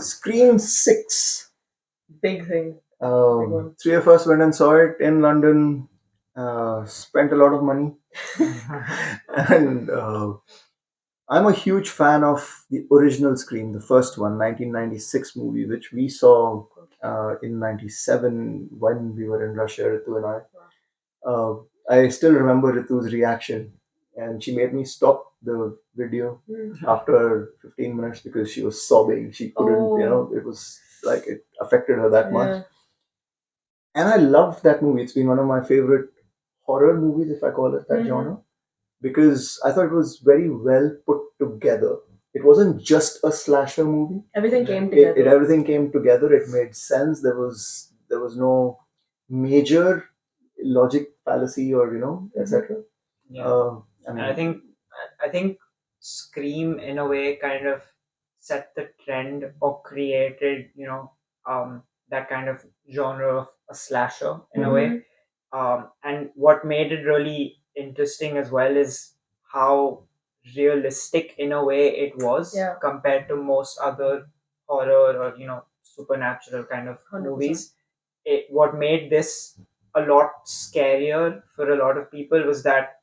Scream 6. Big thing. Big one. Three of us went and saw it in London. Spent a lot of money, and I'm a huge fan of the original Scream, the first one, 1996 movie, which we saw in '97 when we were in Russia, Ritu and I. I still remember Ritu's reaction, and she made me stop the video after 15 minutes because she was sobbing. She couldn't, it was like it affected her that much. Yeah. And I loved that movie. It's been one of my favorite horror movies, if I call it that genre, because I thought it was very well put together. It wasn't just a slasher movie. Everything came together. Everything came together. It made sense. There was no major logic fallacy or etc. Yeah. I mean, And I think Scream in a way kind of set the trend or created, that kind of genre of a slasher in a way. And what made it really interesting as well is how realistic in a way it was Yeah. compared to most other horror or supernatural kind of 100%. movies. What made this a lot scarier for a lot of people was that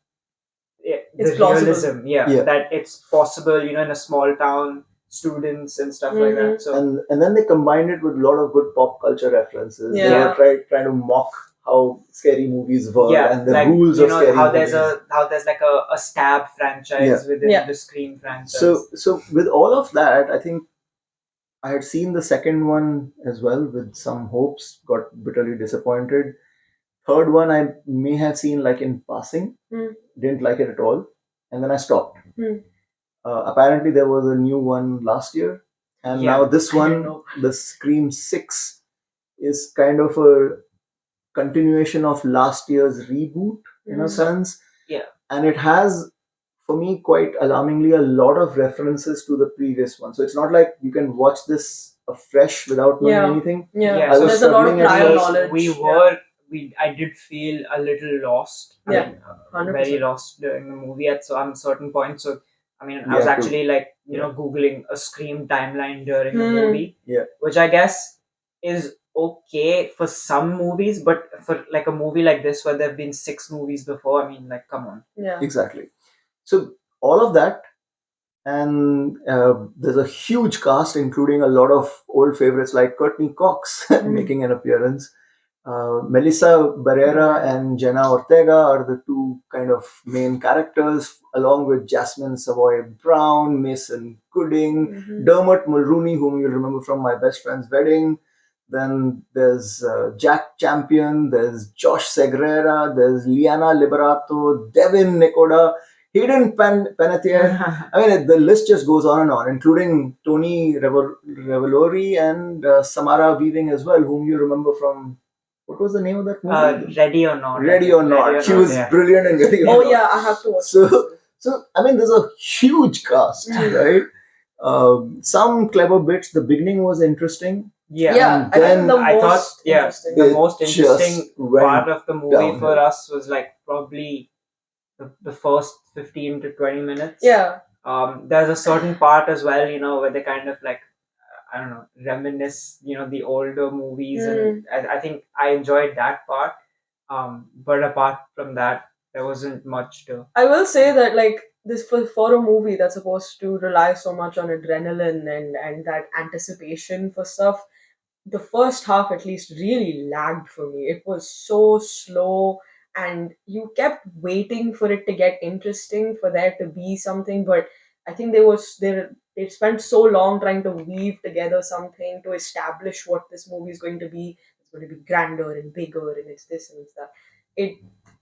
It's the plausible. realism, Yeah. that it's possible, in a small town, students and stuff like that. So and then they combined it with a lot of good pop culture references. They Yeah. were trying to mock how scary movies were yeah, and the like rules of scary how movies. there's like a stab franchise within Yeah. the Scream franchise. So with all of that, I think I had seen the second one as well with some hopes, got bitterly disappointed. Third one I may have seen like in passing, didn't like it at all, and then I stopped. Apparently there was a new one last year, and Yeah, now this I don't one, know. the Scream 6, is kind of a continuation of last year's reboot in a sense. Yeah. And it has, for me, quite alarmingly, a lot of references to the previous one. So it's not like you can watch this afresh without knowing Yeah. anything. Yeah. I So was there's a lot of struggling at prior first. knowledge. I did feel a little lost. I Yeah, mean, 100%. very lost during the movie at some certain point. So I mean, I Yeah, was true. actually Yeah. googling a Scream timeline during the Hmm. movie. Yeah. Which I guess is okay for some movies, but for like a movie like this where there've been 6 movies before, I mean, like, come on. Yeah. Exactly. So all of that, and there's a huge cast, including a lot of old favorites like Courtney Cox making an appearance. Melissa Barrera and Jenna Ortega are the two kind of main characters, along with Jasmine Savoy Brown, Mason Gooding, Dermot Mulrooney, whom you'll remember from My Best Friend's Wedding. Then there's Jack Champion, there's Josh Segrera, there's Liana Liberato, Devin Nicoda, Hayden Panettiere. I mean, the list just goes on and on, including Tony Revolori and Samara Weaving as well, whom you remember from, what was the name of that movie? Ready or Not. Ready or Not. She was yeah. brilliant in Ready or Oh Not. yeah, I have to watch. So I mean, there's a huge cast, right? Some clever bits. The beginning was interesting. Yeah, I then think the I thought, most yeah, interesting. the It most just interesting went part of the movie downhill. for us was like probably the first 15 to 20 minutes. Yeah. There's a certain part as well, where they kind of like, I don't know, reminisce, the older movies, and I think I enjoyed that part. But apart from that, there wasn't much to. I will say that like this for a movie that's supposed to rely so much on adrenaline and that anticipation for stuff, the first half at least really lagged for me. It was so slow and you kept waiting for it to get interesting, for there to be something, but I think they spent so long trying to weave together something to establish what this movie is going to be. It's going to be grander and bigger and it's this and it's that.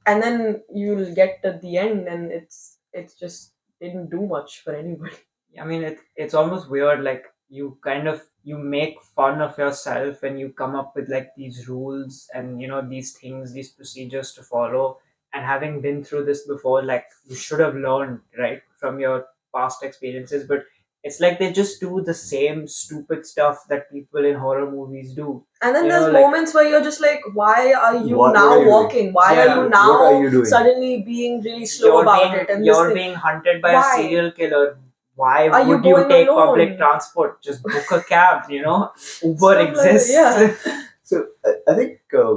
And then you'll get to the end and it's just didn't do much for anybody. I mean, it's almost weird. Like you make fun of yourself and you come up with like these rules and these things, these procedures to follow. And having been through this before, like you should have learned right from your past experiences. But it's like they just do the same stupid stuff that people in horror movies do. And then You there's know, like- moments where you're just like, why are you What now are you walking? Why Yeah. are you What now are you doing? suddenly being really slow about it? And this you're thing. being hunted by Why? a serial killer. why Are you would you going take public alone? transport? Just book a cab, you know? Uber Stuff like that, exists. yeah. So I think the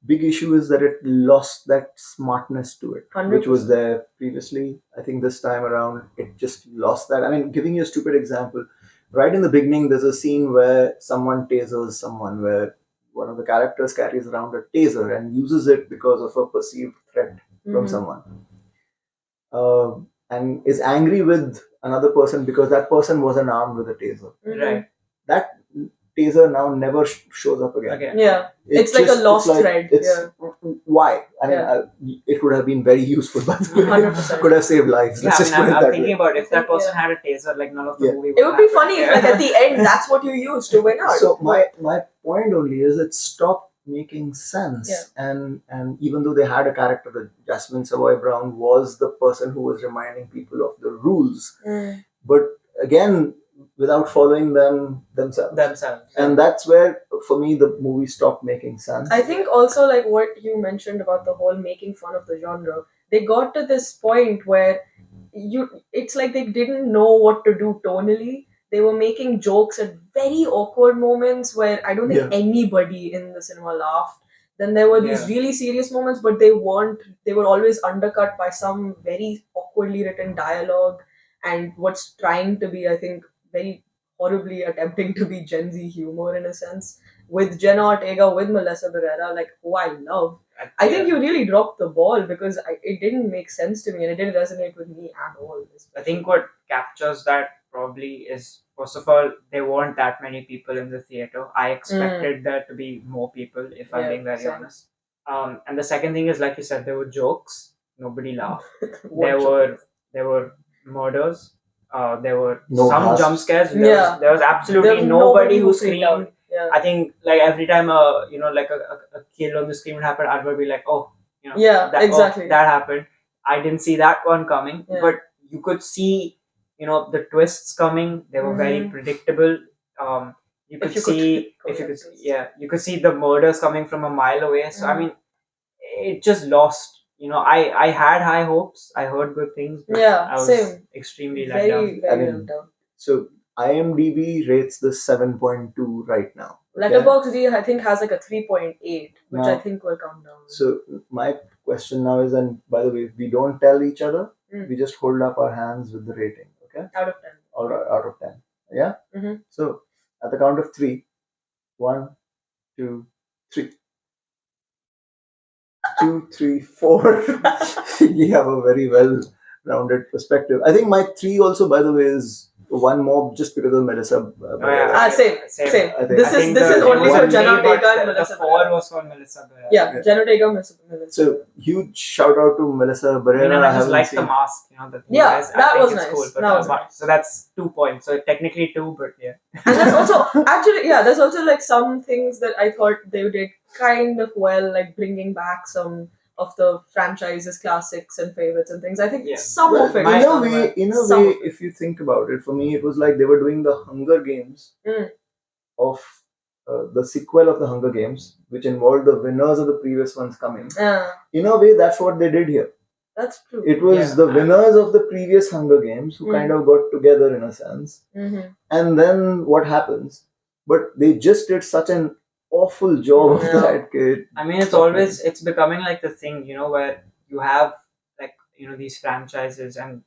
big issue is that it lost that smartness to it, which was 100%. there previously. I think this time around it just lost that. I mean, giving you a stupid example, right in the beginning, there's a scene where someone tasers someone, where one of the characters carries around a taser and uses it because of a perceived threat from Mhm. someone, and is angry with another person because that person wasn't armed with a taser. Mhm. Right. That taser now never shows up again. Again. Yeah. It's like a lost thread, It's why? I mean, Yeah. it would have been very useful, by the way. 100%. Could have saved lives. Yeah, Let's I just mean, put it I'm that thinking way. about if that person Yeah. had a taser, like none of the Yeah. movie would It would be happen. funny if, like, at the end, that's what you use to win out. So my point only is it stopped making sense, Yeah. and even though they had a character, that Jasmine Savoy Brown was the person who was reminding people of the rules, Mm. but again, without following them themselves. Themselves. And that's where, for me, the movie stopped making sense. I think also, like what you mentioned about the whole making fun of the genre, they got to this point where it's like they didn't know what to do tonally. They were making jokes at very awkward moments where I don't think Yeah. anybody in the cinema laughed. Then there were these Yeah. really serious moments, but they were always undercut by some very awkwardly written dialogue and what's trying to be, I think, very horribly attempting to be Gen Z humor in a sense, with Jenna Ortega, with Melissa Barrera, like, who I love. I think you really dropped the ball because it didn't make sense to me and it didn't resonate with me at all. I think what captures that probably is, first of all, there weren't that many people in the theater. I expected there to be more people, if I'm Yeah, being very same. honest. And the second thing is, like you said, there were jokes. Nobody laughed. What there joke? were murders. There were No some gasps. jump scares. Yeah. There was absolutely There- nobody who freaked screamed. out. Yeah. I think like every time like a kill on the screen would happen, I would be like, oh, Yeah, that, exactly. that happened. I didn't see that one coming, Yeah. but you could see, the twists coming. They were very Mhm. predictable. You could If you could see call if you it could twist. you could see the murders coming from a mile away. So I Mhm. mean, it just lost. I had high hopes. I heard good things, but Yeah, I was same. extremely let down. Very I mean, let down. So IMDb rates this 7.2 right now. okay? Letterboxd, I think, has like a 3.8, which I Now- think will come down. So my question now is, and by the way, we don't tell each other. Mm. We just hold up our hands with the rating. Okay, Out of 10. all right, out of 10. Yeah. Mhm. So at the count of 3, 1, 2, 3. 2, 3, 4. We have a very well-rounded perspective. I think my 3 also, by the way, is one more just because of Melissa. Barrera. Same. I think- This I is think this the- is only it for was Jenna me, but Ortega and the Melissa 4 Barrera. was for Melissa Barrera. Yeah, Jenna Ortega, Melissa. So huge shout out to Melissa I Barrera. mean, and I just haven't like the seen- mask, the thing Yeah, is, I that think was it's nice. cool. But, That was but- nice. So that's 2 points. So technically 2, but yeah. And that's also actually, yeah, there's also like some things that I thought they did kind of well, like bringing back some of the franchise's classics and favorites and things. I think Yeah. some Well, of it. in was a done way, well. in a Some way, of it. if you think about it, for me, it was like they were doing the Hunger Games Mm. of the sequel of the Hunger Games, which involved the winners of the previous ones coming. Yeah, In a way, that's what they did here. that's true. It was Yeah. the winners of the previous Hunger Games who Mm. kind of got together in a sense. Mm-hmm. And then what happens? But they just did such an awful job of Yeah. that kid. I mean, it's becoming like the thing, where you have like these franchises and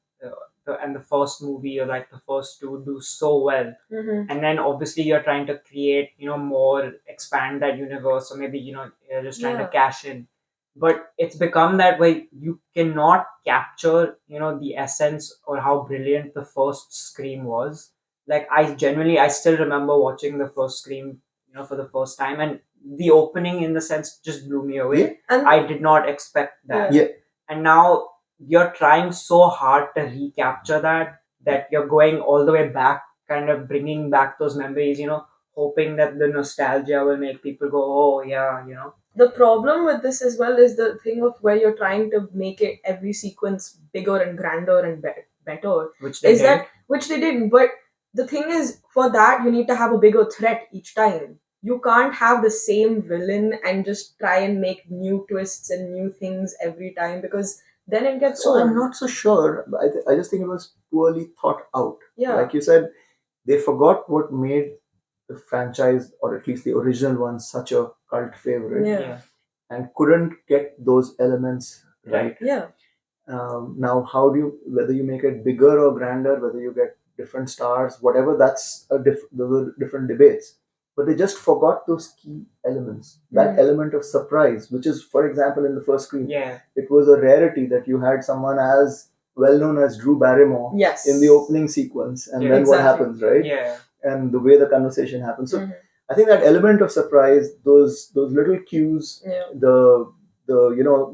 the first movie or like the first two do so well, Mm-hmm. and then obviously you're trying to create more, expand that universe, or maybe you're just trying to Yeah. cash in. But it's become that way. You cannot capture the essence or how brilliant the first Scream was. Like I still remember watching the first Scream for the first time, and the opening in the sense just blew me away. Yeah. And I did not expect that. Yeah. And now you're trying so hard to recapture that you're going all the way back, kind of bringing back those memories, hoping that the nostalgia will make people go, oh yeah, the problem with this as well is the thing of where you're trying to make it every sequence bigger and grander and better. which they Is did. that which they didn't, but the thing is, for that you need to have a bigger threat each time. You can't have the same villain and just try and make new twists and new things every time, because then it gets So I'm old. not so sure. I just think it was poorly thought out. Yeah. Like you said, they forgot what made the franchise, or at least the original one, such a cult favorite, Yeah. and couldn't get those elements right. Yeah. Now, how do you, whether you make it bigger or grander, whether you get different stars, whatever, that's those are different debates. But they just forgot those key elements. That Mm. element of surprise, which is, for example, in the first screen, Yeah. it was a rarity that you had someone as well known as Drew Barrymore Yes. in the opening sequence, and Yeah, then what exactly. happens, right? Yeah. And the way the conversation happens. So Mhm. I think that element of surprise, those little cues, Yeah. the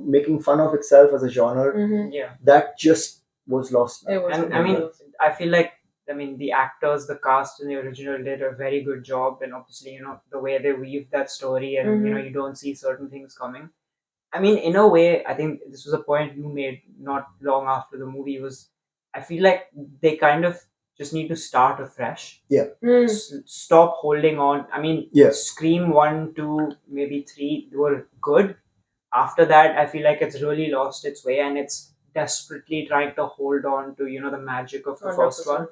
making fun of itself as a genre, Mhm. Yeah. that just was lost now. It was. And I mean, I feel like, I mean, the actors, the cast in the original did a very good job, and obviously, the way they weave that story, and Mhm. you don't see certain things coming. I mean, in a way, I think this was a point you made not long after the movie was. I feel like they kind of just need to start afresh. Mm. Stop holding on. I mean, Yeah. Scream 1, 2, maybe 3 were good. After that, I feel like it's really lost its way, and it's desperately trying to hold on to the magic of the first 100%. one.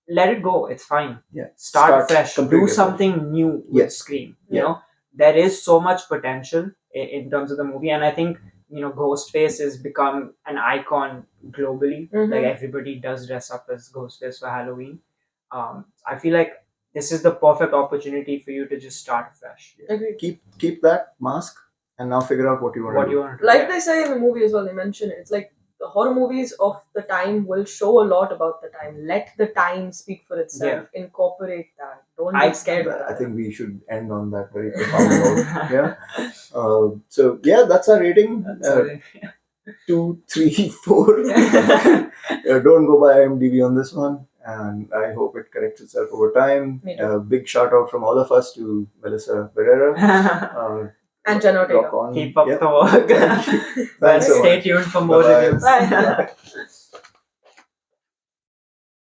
Let it go. It's fine. Yeah. Start fresh. completely Do something new with Yes. Scream. Yeah. There is so much potential in terms of the movie, and I think Ghostface has become an icon globally. Mhm. Like everybody does dress up as Ghostface for Halloween. I feel like this is the perfect opportunity for you to just start fresh. Agreed. Keep that mask, and now figure out what you want What to you do. want to do. Like they say in the movie as well, they mention it. It's like the horror movies of the time will show a lot about the time. Let the time speak for itself. Incorporate that. Don't be scared of that. I think we should end on that very profound note. Yeah. So yeah, that's our rating. Sorry. 2, 3, 4. Don't go by IMDb on this one, and I hope it corrects itself over time. Me too. Big shout out from all of us to Melissa Barrera. And Jenna Ortega. Rock on. Keep up Yep. the work. Thank you. Well, Thanks so stay much. tuned for more Bye-bye. reviews. Bye.